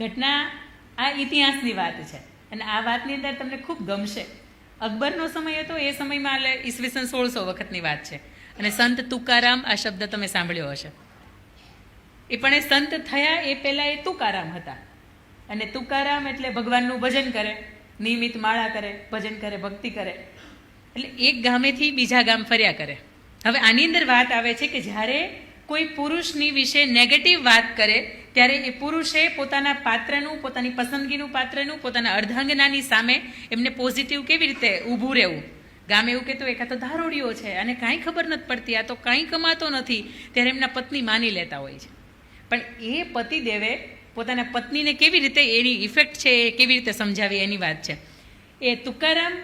ઘટના આ ઇતિહાસની વાત છે અને આ વાતની અંદર તમને ખૂબ ગમશે. અકબરનો સમય હતો, એ સમયમાં ઈસવીસન 1600 વખતની વાત છે. અને સંત તુકારામ આ શબ્દ તમે સાંભળ્યો હશે. એ પણ એ સંત થયા એ પહેલાં એ તુકારામ હતા. અને તુકારામ એટલે ભગવાનનું ભજન કરે, નિયમિત માળા કરે, ભજન કરે, ભક્તિ કરે. એટલે એક ગામેથી બીજા ગામ ફર્યા કરે. હવે આની અંદર વાત આવે છે કે જ્યારે કોઈ પુરુષની વિશે નેગેટિવ વાત કરે ત્યારે એ પુરુષે પોતાના પાત્રનું, પોતાની પસંદગીનું પાત્રનું, પોતાના અર્ધાંગનાની સામે એમને પોઝિટિવ કેવી રીતે ઊભું રહેવું. ગામ એવું કહેતું એકા તો દારૂડિયો છે અને કાંઈ ખબર નથી પડતી, આ તો કાંઈ કમાતો નથી, ત્યારે એમના પત્ની માની લેતા હોય છે. પણ એ પતિદેવે પોતાના પત્નીને કેવી રીતે એની ઇફેક્ટ છે એ કેવી રીતે સમજાવી એની વાત છે. એ તુકારામ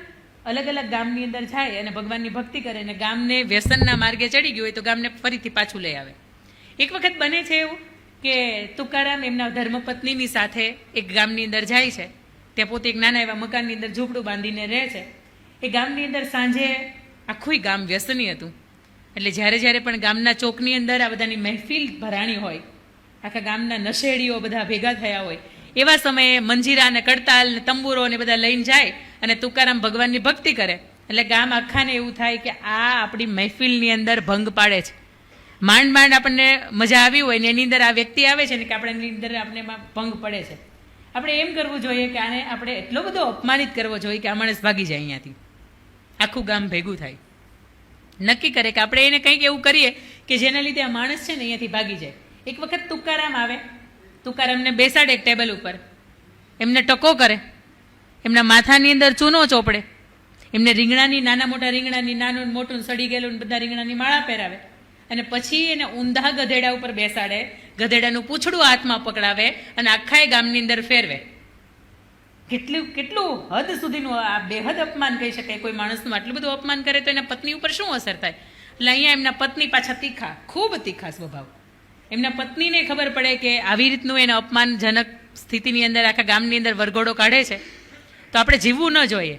અલગ અલગ ગામની અંદર જાય અને ભગવાનની ભક્તિ કરે અને ગામને વ્યસનના માર્ગે ચડી ગયું હોય તો ગામને ફરીથી પાછું લઈ આવે. એક વખત બને છે એવું કે તુકારામ એમના ધર્મપત્નીની સાથે એક ગામની અંદર જાય છે. ત્યાં પોતે એક નાના એવા મકાનની અંદર ઝૂંપડું બાંધીને રહે છે. એ ગામની અંદર સાંજે આખું ગામ વ્યસની હતું. એટલે જ્યારે જ્યારે પણ ગામના ચોકની અંદર આ બધાની મહેફિલ ભરાણી હોય, આખા ગામના નશેડીઓ બધા ભેગા થયા હોય, એવા સમયે મંજીરા અને કડતાલ ને તંબુરો ને બધા લઈને જાય અને તુકારામ ભગવાનની ભક્તિ કરે. એટલે ગામ આખાને એવું થાય કે આ આપણી મહેફિલની અંદર ભંગ પાડે છે. માંડ માંડ આપણને મજા આવી હોય ને એની અંદર આ વ્યક્તિ આવે છે ને કે આપણે એની અંદર આપણે ભંગ પડે છે. આપણે એમ કરવું જોઈએ કે આને આપણે એટલો બધો અપમાનિત કરવો જોઈએ કે આ માણસ ભાગી જાય અહીંયાથી. આખું ગામ ભેગું થાય, નક્કી કરે કે આપણે એને કંઈક એવું કરીએ કે જેના લીધે આ માણસ છે ને અહીંયાથી ભાગી જાય. એક વખત તુકારામ આવે, તુકારામને બેસાડે એક ટેબલ ઉપર, એમને ટકો કરે, એમના માથાની અંદર ચૂનો ચોપડે, એમને રીંગણાની નાના મોટા રીંગણાની નાનું મોટું સડી ગયેલું બધા રીંગણાની માળા પહેરાવે અને પછી એને ઊંધા ગધેડા ઉપર બેસાડે, ગધેડાનું પૂંછડું હાથમાં પકડાવે અને આખા ગામની અંદર ફેરવે. કેટલું હદ સુધીનું આ બેહદ અપમાન કહી શકાય. કોઈ માણસનું આટલું બધું અપમાન કરે તો એના પત્ની ઉપર શું અસર થાય. એટલે અહીંયા એમના પત્ની પાછા તીખા, ખૂબ તીખા સ્વભાવ. એમના પત્નીને ખબર પડે કે આવી રીતનું એને અપમાનજનક સ્થિતિની અંદર આખા ગામની અંદર વરઘોડો કાઢે છે તો આપણે જીવવું ન જોઈએ.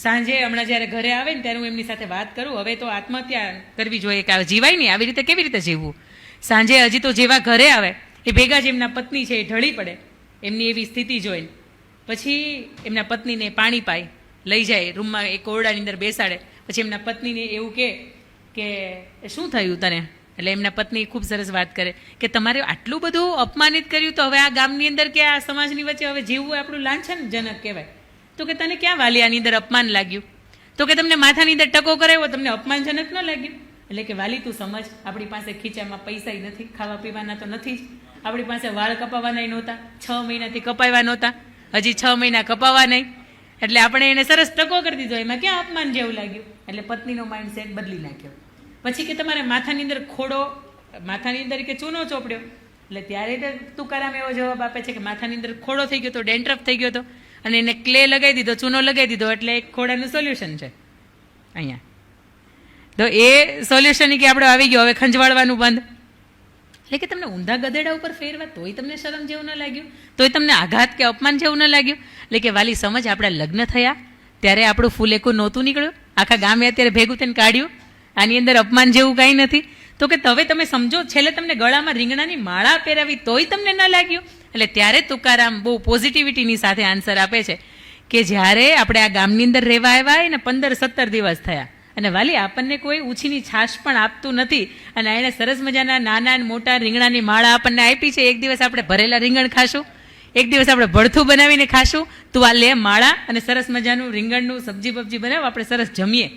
સાંજે હમણાં જ્યારે ઘરે આવે ને ત્યારે હું એમની સાથે વાત કરું, હવે તો આત્મહત્યા કરવી જોઈએ કે જીવાય નહીં, આવી રીતે કેવી રીતે જીવવું. સાંજે હજી તો જેવા ઘરે આવે એ ભેગા જ એમના પત્ની છે એ ઢળી પડે એમની એવી સ્થિતિ જોઈને. પછી એમના પત્નીને પાણી પાય, લઈ જાય રૂમમાં, એક ઓરડાની અંદર બેસાડે. પછી એમના પત્નીને એવું કે શું થયું તને. એટલે એમના પત્ની ખૂબ સરસ વાત કરે કે તમારે આટલું બધું અપમાનિત કર્યું તો હવે આ ગામની અંદર કે આ સમાજની વચ્ચે હવે જીવવું આપણું લાંછનજનક કહેવાય. તો કે તને ક્યાં વાલિયાની અંદર અપમાન લાગ્યું. તો કે તમને માથાની અંદર ટકો કરાવ્યો તમને અપમાનજનક ન લાગ્યું. એટલે કે વાલી તું સમજ, આપણી પાસે ખીચામાં પૈસા નથી, ખાવા પીવાના તો નથી જ, આપણી પાસે વાળ કપાવાના નહોતા, 6 મહિનાથી કપાવ્યા નહોતા, હજી 6 મહિના કપાવા નહીં, એટલે આપણે એને સરસ ટકો કરી દીધો, એમાં ક્યાં અપમાન જેવું લાગ્યું. એટલે પત્નીનો માઇન્ડસેટ બદલી નાખ્યો. પછી કે તમારે માથાની અંદર ખોડો, માથાની અંદર કે ચૂનો ચોપડ્યો. એટલે ત્યારે તુકારામ એવો જવાબ આપે છે કે માથાની અંદર ખોડો થઈ ગયો હતો, ડેન્ડ્રફ થઈ ગયો હતો અને એને ક્લે લગાવી દીધો, ચૂનો લગાવી દીધો, એટલે એક ખોડાનું સોલ્યુશન છે અહીંયા. તો એ સોલ્યુશન કે આપણે આવી ગયો, હવે ખંજવાળવાનું બંધ. એટલે કે તમને ઊંધા ગધેડા ઉપર ફેરવા તોય તમને શરમ જેવું ન લાગ્યું, તોય તમને આઘાત કે અપમાન જેવું ન લાગ્યું. એટલે કે વાલી સમજ, આપણા લગ્ન થયા ત્યારે આપણું ફૂલેકું નહોતું નીકળ્યું, આખા ગામે અત્યારે ભેગું થઈને કાઢ્યું, આની અંદર અપમાન જેવું કાંઈ નથી. તો કે હવે તમે સમજો, છેલ્લે તમને ગળામાં રીંગણાની માળા પહેરાવી તોય તમને ન લાગ્યું. એટલે ત્યારે તુકારામ બહુ પોઝિટિવિટીની સાથે આન્સર આપે છે કે જ્યારે આપણે આ ગામની અંદર રહેવા આવ્યા ને 15-17 દિવસ થયા અને વાલી આપણને કોઈ ઊંચીની છાશ પણ આપતું નથી અને એને સરસ મજાના નાના મોટા રીંગણાની માળા આપણને આપી છે. એક દિવસ આપણે ભરેલા રીંગણ ખાશું, એક દિવસ આપણે ભડથું બનાવીને ખાશું, તું આ લે માળા અને સરસ મજાનું રીંગણનું સબ્જી બબ્જી બનાવ, આપણે સરસ જમીએ.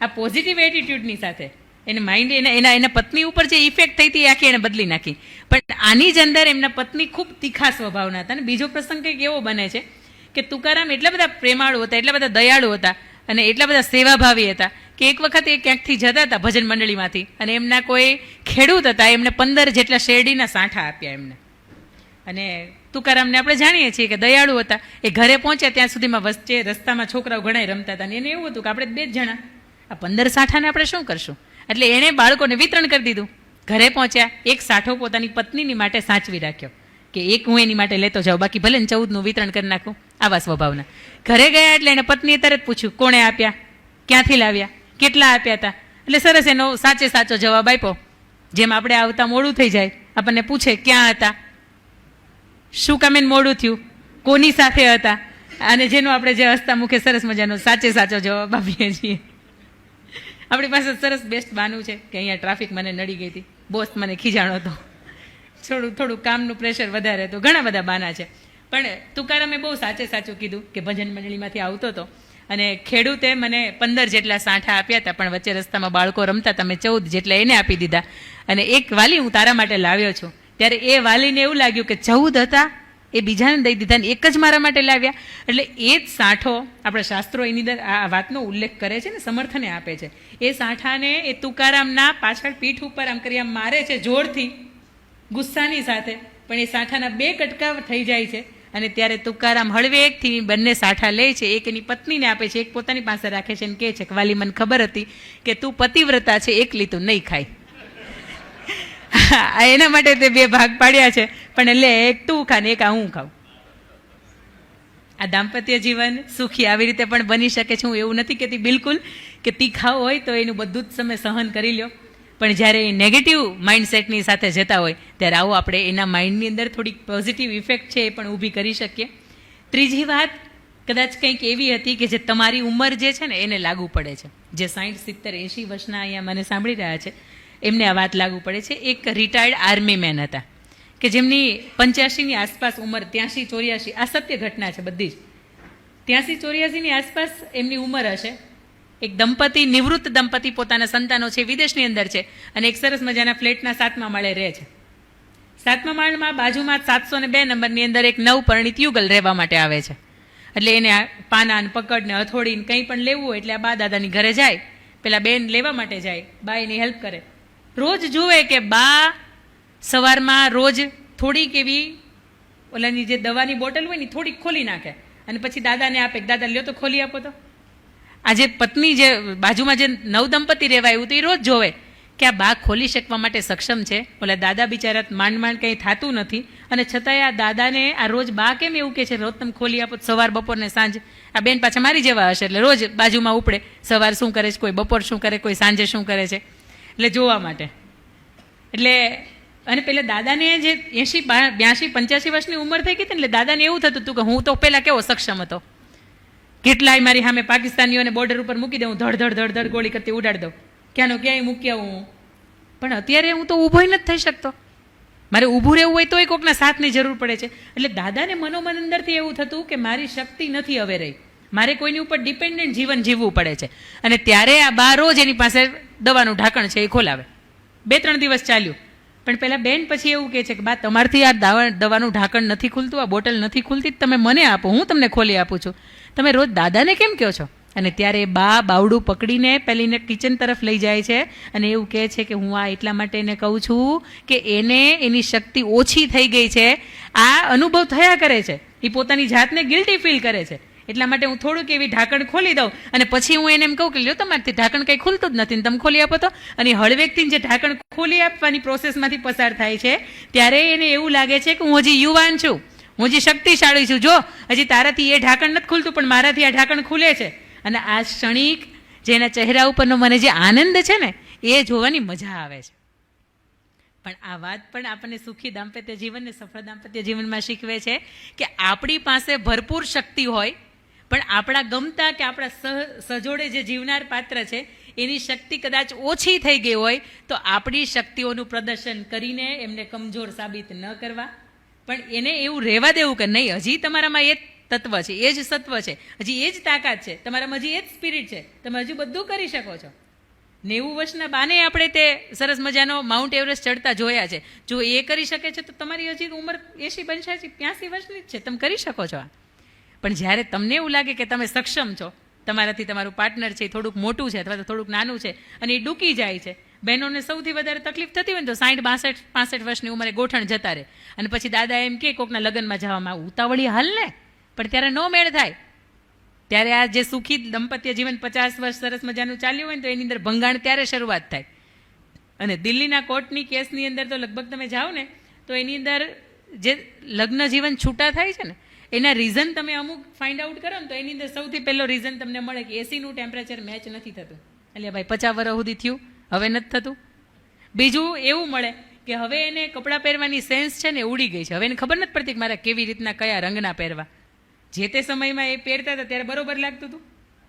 આ પોઝિટિવ એટીટ્યુડની સાથે એને માઇન્ડ એના પત્ની ઉપર જે ઇફેક્ટ થઈ હતી આખી એને બદલી નાખી. પણ આની જ અંદર એમના પત્ની ખૂબ તીખા સ્વભાવના હતા. અને બીજો પ્રસંગ કંઈક એવો બને છે કે તુકારામ એટલા બધા પ્રેમાળુ હતા, એટલા બધા દયાળુ હતા અને એટલા બધા સેવાભાવી હતા કે એક વખત એ ક્યાંકથી જતા હતા ભજન મંડળીમાંથી અને એમના કોઈ ખેડૂત હતા, એમને 15 જેટલા શેરડીના સાંઠા આપ્યા એમને. અને તુકારામને આપણે જાણીએ છીએ કે દયાળુ હતા. એ ઘરે પહોંચ્યા ત્યાં સુધીમાં વચ્ચે રસ્તામાં છોકરાઓ ઘણા રમતા હતા અને એને એવું હતું કે આપણે 2 જ જણા, આ 15 સાંઠાને આપણે શું કરશું. એટલે એણે બાળકોને વિતરણ કરી દીધું. ઘરે પહોંચ્યા, એક સાંઠો પોતાની પત્નીની માટે સાચવી રાખ્યો કે એક હું એની માટે લેતો જાઉં, બાકી ભલે 14નું વિતરણ કરી નાખું. આવા સ્વભાવના. ઘરે ગયા એટલે એને પત્નીએ તરત પૂછ્યું કોણે આપ્યા, ક્યાંથી લાવ્યા, કેટલા આપ્યા હતા. એટલે સરસ એનો સાચો જવાબ આપ્યો. જેમ આપણે આવતા મોડું થઈ જાય, આપણને પૂછે ક્યાં હતા, શું કામ એને મોડું થયું, કોની સાથે હતા, અને જેનો આપણે જે હસતા મુખે સરસ મજાનો સાચો જવાબ આપીએ છીએ. આપણી પાસે સરસ બેસ્ટ બાનું છે કે અહીંયા ટ્રાફિક મને નડી ગઈ હતી, બોસ મને ખીજાણો હતો, થોડું કામનું પ્રેશર વધારે હતું, ઘણા બધા બાના છે. પણ તુકારામે બહુ સાચું કીધું કે ભજન મંડળીમાંથી આવતો હતો અને ખેડૂતે મને 15 જેટલા સાંઠા આપ્યા હતા, પણ વચ્ચે રસ્તામાં બાળકો રમતા હતા, મેં 14 જેટલા એને આપી દીધા, અને એક વાલી હું તારા માટે લાવ્યો છું. ત્યારે એ વાલીને એવું લાગ્યું કે 14 હતા એ બીજાને દઈ દીધા ને એક જ મારા માટે લાવ્યા. એટલે એ જ સાંઠો આપણા શાસ્ત્રો એની અંદર આ વાતનો ઉલ્લેખ કરે છે ને સમર્થને આપે છે. એ સાંઠાને એ તુકારામના પાછળ પીઠ ઉપર આમ કરી આમ મારે છે જોરથી, ગુસ્સાની સાથે, પણ એ સાંઠાના 2 કટકા થઈ જાય છે. અને ત્યારે તુકારામ હળવેકથી બંને સાંઠા લે છે, એક એની પત્નીને આપે છે, એક પોતાની પાસે રાખે છે અને કહે છે કે વાલી મને ખબર હતી કે તું પતિવ્રતા છે, એકલી તું નહીં ખાય. એના માટે તે 2 ભાગ પાડ્યા છે, પણ લે એક તું ખા ને એક આ હું ખાઉં. આ દાંપત્ય જીવન સુખી આવી રીતે પણ બની શકે છે. હું એવું નથી કહેતી બિલકુલ કે તીખાવ હોય તો એનું બધું જ સમય સહન કરી લ્યો, પણ જ્યારે એ નેગેટિવ માઇન્ડસેટની સાથે જતા હોય ત્યારે આવો આપણે એના માઇન્ડની અંદર થોડીક પોઝિટિવ ઇફેક્ટ છે એ પણ ઊભી કરી શકીએ. ત્રીજી વાત કદાચ કંઈક એવી હતી કે જે તમારી ઉંમર જે છે ને એને લાગુ પડે છે. જે 60, 70, 80 વર્ષના અહીંયા મને સાંભળી રહ્યા છે એમને આ વાત લાગુ પડે છે. એક રિટાયર્ડ આર્મી મેન હતા કે જેમની 85ની આસપાસ ઉંમર, 83, 84, આ સત્ય ઘટના છે બધી જ, 83, 84ની આસપાસ એમની ઉંમર હશે. એક દંપતી, નિવૃત્ત દંપતી, પોતાના સંતાનો છે વિદેશની અંદર છે અને એક સરસ મજાના ફ્લેટના 7મા માળે રહે છે. 7મા માળમાં બાજુમાં 702 નંબરની અંદર એક નવપરિણીત યુગલ રહેવા માટે આવે છે. એટલે એને પાના ને પકડ ને હથોડી ને કંઈ પણ લેવું હોય એટલે આ બા દાદાની ઘરે જાય, પેલા બેન લેવા માટે જાય, બા એની હેલ્પ કરે. રોજ જુએ કે બા સવારમાં રોજ થોડીક એવી ઓલાની જે દવાની બોટલ હોય ને થોડીક ખોલી નાખે અને પછી દાદાને આપે, દાદા લ્યો તો ખોલી આપો તો. આ જે પત્ની જે બાજુમાં જે નવદંપતિ રહેવા આવ્યું તો એ રોજ જોવે કે આ બા ખોલી શકવા માટે સક્ષમ છે, ઓલા દાદા બિચારા માંડ કંઈ થતું નથી, અને છતાંય આ દાદાને આ રોજ બા કેમ એવું કહે છે રોજ તમે ખોલી આપો, સવાર બપોર ને સાંજ. આ બેન પાછા મારી જેવા હશે એટલે રોજ બાજુમાં ઉપડે, સવાર શું કરે છે, કોઈ બપોર શું કરે, કોઈ સાંજે શું કરે છે, એટલે જોવા માટે. એટલે અને પેલા દાદાને જે 80, 82, 85 વર્ષની ઉંમર થઈ ગઈ હતી ને, એટલે દાદાને એવું થતું હતું કે હું તો પહેલાં કેવો સક્ષમ હતો, કેટલાય મારી સામે પાકિસ્તાનીઓને બોર્ડર ઉપર મૂકી દઉં, ધડ ગોળી કરતી ઉડાડી દઉં, ક્યાંનો ક્યાંય મૂકી આવું હું. પણ અત્યારે હું તો ઊભો નથી થઈ શકતો, મારે ઊભું રહેવું હોય તોય કોઈકના સાથની જરૂર પડે છે. એટલે દાદાને મનોમન અંદરથી એવું થતું કે મારી શક્તિ નથી હવે રહી, મારે કોઈની ઉપર ડિપેન્ડન્ટ જીવન જીવવું પડે છે. અને ત્યારે આ બા રોજ એની પાસે દવાનું ઢાંકણ છે એ ખોલાવે. 2-3 દિવસ ચાલ્યું, પણ પેલા બેન પછી એવું કહે છે કે બા તમારથી આ દવાનું ઢાંકણ નથી ખુલતું, આ બોટલ નથી ખુલતી, તમે મને આપો, હું તમને ખોલી આપું છું, તમે રોજ દાદાને કેમ કહો છો? અને ત્યારે બા બાવડું પકડીને પેલીને કિચન તરફ લઈ જાય છે અને એવું કહે છે કે હું આ એટલા માટે એને કહું છું કે એને એની શક્તિ ઓછી થઈ ગઈ છે, આ અનુભવ થયા કરે છે, એ પોતાની જાતને ગિલ્ટી ફીલ કરે છે, એટલા માટે હું થોડુંક એવી ઢાંકણ ખોલી દઉં અને પછી હું એને એમ કહું કે લ્યો તમારથી ઢાંકણ કંઈ ખુલતું જ નથી ને તમે ખોલી આપો તો. અને હળવેકથી જે ઢાંકણ ખોલી આપવાની પ્રોસેસમાંથી પસાર થાય છે ત્યારે એને એવું લાગે છે કે હું હજી યુવાન છું, હું હજી શક્તિશાળી છું, જો હજી તારાથી એ ઢાંકણ નથી ખુલતું પણ મારાથી આ ઢાંકણ ખુલે છે. અને આ ક્ષણિક જેના ચહેરા ઉપરનો મને જે આનંદ છે ને એ જોવાની મજા આવે છે. પણ આ વાત પણ આપણને સુખી દાંપત્ય જીવન ને સફળ દાંપત્ય જીવનમાં શીખવે છે કે આપણી પાસે ભરપૂર શક્તિ હોય પણ આપણા ગમતા કે આપણા સજોડે જે જીવનાર પાત્ર છે એની શક્તિ કદાચ ઓછી થઈ ગઈ હોય તો આપણી શક્તિઓનું પ્રદર્શન કરીને એમને કમજોર સાબિત ન કરવા, પણ એને એવું રહેવા દેવું કે નહીં, હજી તમારામાં એ તત્વ છે, એ જ સત્વ છે, હજી એ જ તાકાત છે, તમારામાં હજી એ જ સ્પિરિટ છે, તમે હજુ બધું કરી શકો છો. 90 વર્ષના બાને આપણે તે સરસ મજાનો માઉન્ટ એવરેસ્ટ ચડતા જોયા છે. જો એ કરી શકે છે તો તમારી હજી ઉંમર 80, 85, 85 વર્ષની જ છે, તમે કરી શકો છો. પણ જ્યારે તમને એવું લાગે કે તમે સક્ષમ છો, તમારાથી તમારું પાર્ટનર છે થોડુંક મોટું છે અથવા તો થોડુંક નાનું છે અને એ ડૂકી જાય છે, બહેનોને સૌથી વધારે તકલીફ થતી હોય ને તો 60, 62, 65 વર્ષની ઉંમરે ગોઠણ જતા રહે અને પછી દાદા એમ કે કોકના લગ્નમાં જવામાં ઉતાવળી હાલ ને, પણ ત્યારે નો મેળ થાય. ત્યારે આ જે સુખી દંપત્ય જીવન 50 વર્ષ સરસ મજાનું ચાલ્યું હોય ને તો એની અંદર ભંગાણ ત્યારે શરૂઆત થાય. અને દિલ્હીના કોર્ટની કેસની અંદર તો લગભગ તમે જાઓ ને તો એની અંદર જે લગ્ન જીવન છૂટા થાય છે ને એના રીઝન તમે અમુક ફાઇન્ડ આઉટ કરો ને તો એની અંદર સૌથી પહેલો રીઝન તમને મળે કે એસીનું ટેમ્પરેચર મેચ નથી થતું. એટલે ભાઈ 50 વર્ષ સુધી થયું હવે નથી થતું. બીજું એવું મળે કે હવે એને કપડાં પહેરવાની સેન્સ છે ને ઉડી ગઈ છે. હવે એને ખબર નથી પડતી કે મારે કેવી રીતના કયા રંગના પહેરવા. જે તે સમયમાં એ પહેરતા હતા ત્યારે બરોબર લાગતું હતું.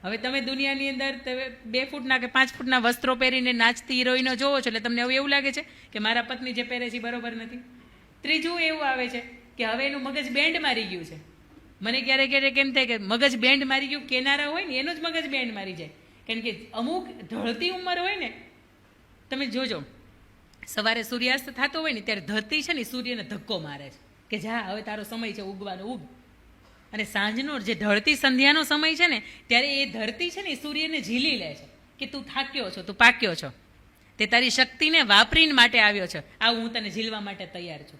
હવે તમે દુનિયાની અંદર 2 ફૂટના કે 5 ફૂટના વસ્ત્રો પહેરીને નાચતી હિરોઈનો જોવો છો એટલે તમને હવે એવું લાગે છે કે મારા પત્ની જે પહેરે છે એ બરોબર નથી. ત્રીજું એવું આવે છે કે હવે એનું મગજ બેન્ડ મારી ગયું છે. મને ક્યારેક ક્યારેક એમ થાય કે મગજ બેન્ડ મારી ગયું, કેનારા હોય ને એનું જ મગજ બેન્ડ મારી જાય. કારણ કે અમુક ઢળતી ઉંમર હોય ને, તમે જોજો સવારે સૂર્યાસ્ત થતો હોય ને ત્યારે ધરતી છે ને સૂર્યને ધક્કો મારે છે કે જા હવે તારો સમય છે ઉગવાનો, ઉગ. અને સાંજનો જે ઢળતી સંધ્યાનો સમય છે ને ત્યારે એ ધરતી છે ને એ સૂર્યને ઝીલી લે છે કે તું થાક્યો છો, તું પાક્યો છો, તે તારી શક્તિને વાપરીને માટે આવ્યો છે, આવું હું તને ઝીલવા માટે તૈયાર છું.